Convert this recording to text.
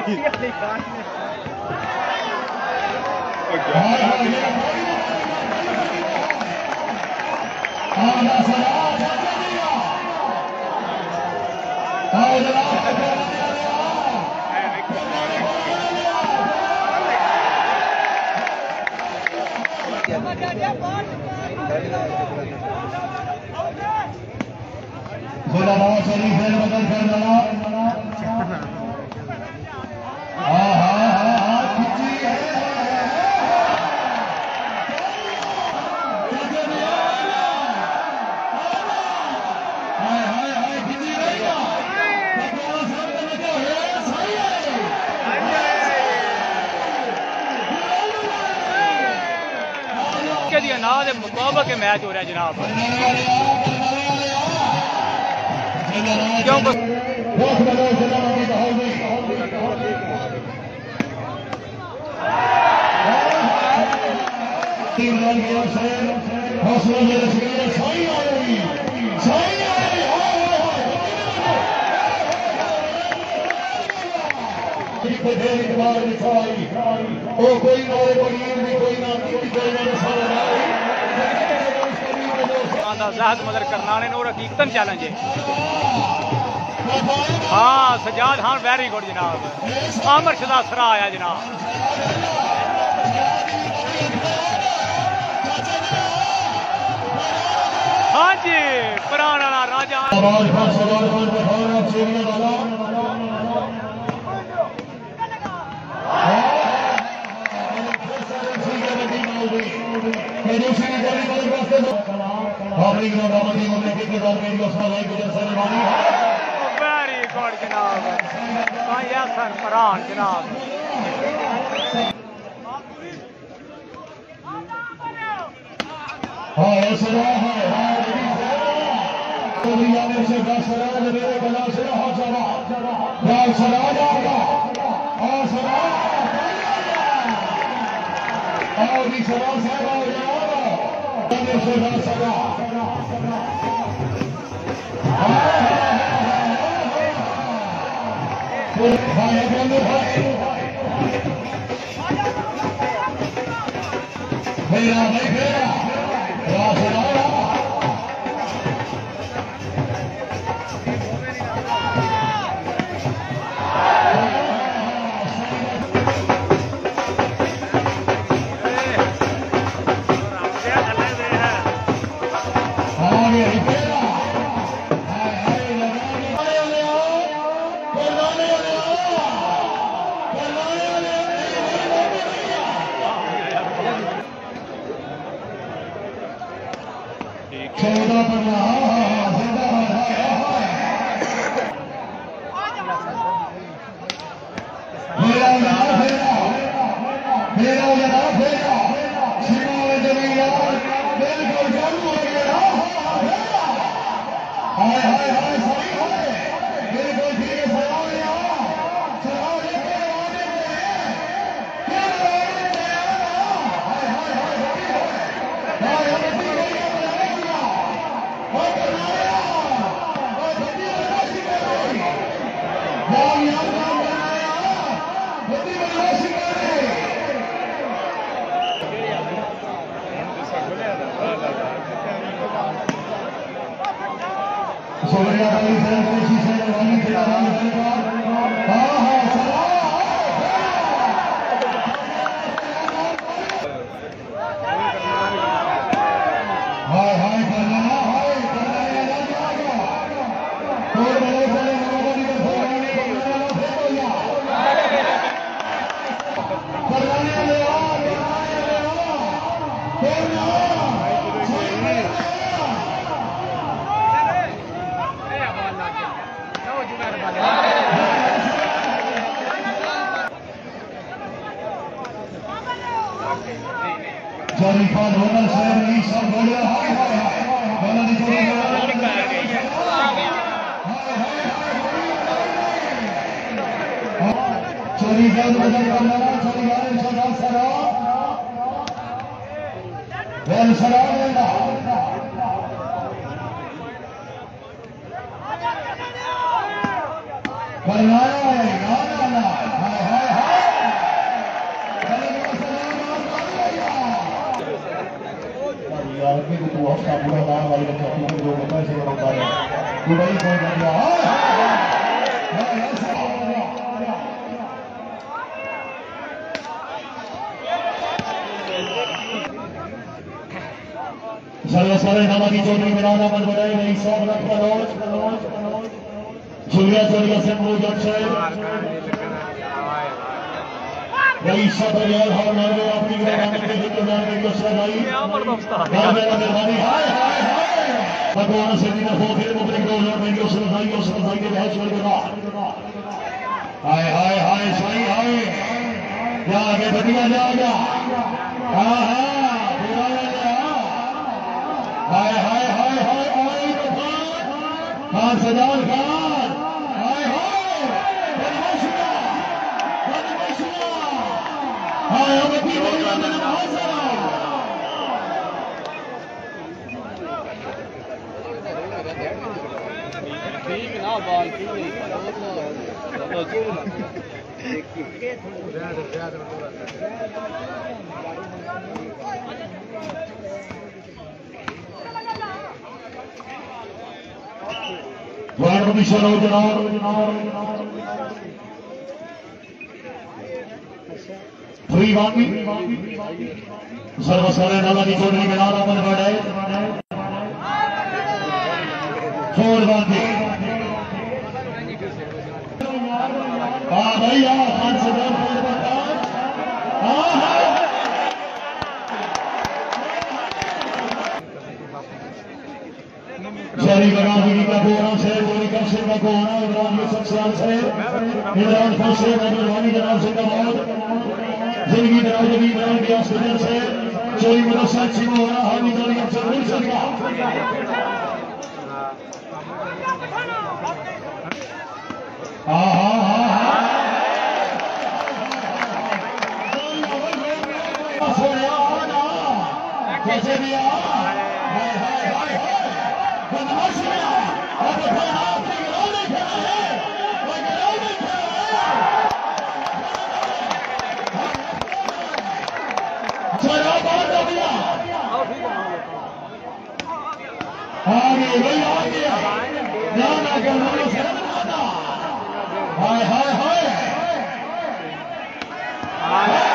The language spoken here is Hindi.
मुकाबले के मैच हो रहा है जनाब। मदर करनाने और हकीकतन चैलेंज है। हाँ सजाद खान वेरी गुड जनाब। आमर शदासरा आया जनाब। हाँ जी पुराना राजा वेरी गुड जनाब। फरहान जनाब वो हफ्ता पूरा दान वाली बच्चा तू जो पैसे बनाता है दुबई को बन गया सारे नामानी चौधरी मिलाना बन बनाए नहीं 100 लाख करोड़ जुलिया से जब से रही सब रियाल हर नारे अपनी ग्राम के हितदार में दूसरा भाई मेहरबानी हाय हाय हाय भगवान से दिन हो फिर मुझे को और मैं जो सुनाई के बहुत छोड़ देगा हाय हाय हाय सही हाय जा आगे बढ़िया जा हां हां पूरा जा हाय हाय हाय हाय आई तूफान खान सजाद खान हाय हाय बदमाशिया हाय अवधि बोला मैंने बहुत सारा ठीक ना बाल सर्वसारे नालानी चौधरी में नारा बन बढ़ाए छोड़ बांधे हाँ भैया खान से शहरी बगावती का कोना से गोली का सिंह का कोना इमरान यूसुफ सियाल से इमरान फौज से मेहरबानी जनाब सिंह का बहुत जिंदगी दराजगी इमरान के हॉस्पिटल से चोरी मदरसा सिंह हो रहा हावी जारी अफसर गुलशन का हाँ हाँ हाँ हाँ कैसे भी हाय हाय हाय हाय हाय